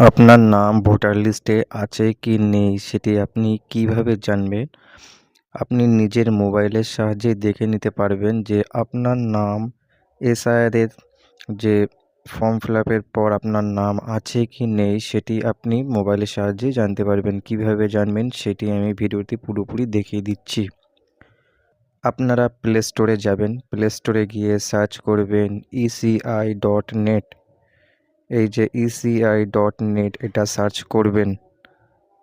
আপনার নাম ভোটার লিস্টে আছে কি নেই সেটি আপনি কিভাবে জানবেন? আপনি নিজের মোবাইলের সাহায্যে দেখে নিতে পারবেন যে আপনার নাম এসআইআরের যে ফর্ম ফিল আপের পর আপনার নাম আছে কি নেই সেটি আপনি মোবাইলের সাহায্যে জানতে পারবেন। কিভাবে জানবেন সেটি আমি ভিডিওতে পুরোপুরি দেখিয়ে দিচ্ছি। আপনারা প্লে স্টোরে যাবেন, প্লে স্টোরে গিয়ে সার্চ করবেন eci.net। এই যে eci.net এটা সার্চ করবেন।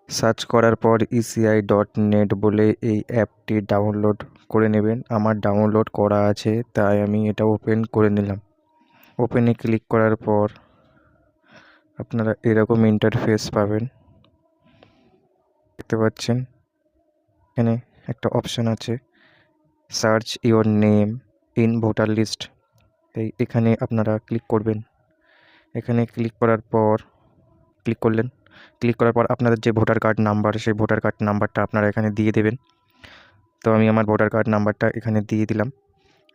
সার্চ করার পর eci.net বলে এই অ্যাপটি ডাউনলোড করে নেবেন। আমার ডাউনলোড করা আছে তাই আমি এটা ওপেন করে নিলাম। ওপেনে ক্লিক করার পর আপনারা এরকম ইন্টারফেস পাবেন, দেখতে পাচ্ছেন। এখানে একটা অপশান আছে search your name in voter list. এখানে আপনারা ক্লিক করবেন। এখানে ক্লিক করার পর ক্লিক করার পর আপনাদের যে ভোটার কার্ড নাম্বার সেই ভোটার কার্ড নাম্বারটা আপনারা এখানে দিয়ে দেবেন। তো আমি আমার ভোটার কার্ড নাম্বারটা এখানে দিয়ে দিলাম।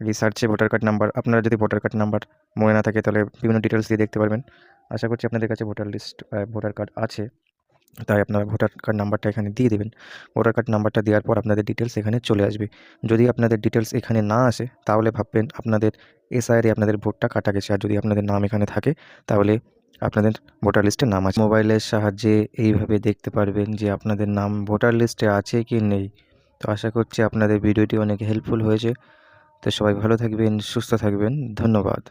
রিসার্চে ভোটার কার্ড নাম্বার, আপনারা যদি ভোটার কার্ড নাম্বার মনে না থাকে তাহলে বিভিন্ন ডিটেলস দিয়ে দেখতে পারবেন। আশা করছি আপনাদের কাছে ভোটার কার্ড আছে, তাই আপনারা ভোটার কার্ড নাম্বারটা এখানে দিয়ে দেবেন। ভোটার কার্ড নাম্বারটা দেওয়ার পর আপনাদের ডিটেলস এখানে চলে আসবে। যদি আপনাদের ডিটেলস এখানে না আসে তাহলে ভাববেন আপনাদের এসআইআরে আপনাদের ভোটটা কাটা গেছে। আর যদি আপনাদের নাম এখানে থাকে তাহলে আপনাদের ভোটার লিস্টে নাম আছে। মোবাইলের সাহায্যে এইভাবে দেখতে পারবেন যে আপনাদের নাম ভোটার লিস্টে আছে কি নেই। তো আশা করছি আপনাদের ভিডিওটি অনেক হেল্পফুল হয়েছে। তো সবাই ভালো থাকবেন, সুস্থ থাকবেন। ধন্যবাদ।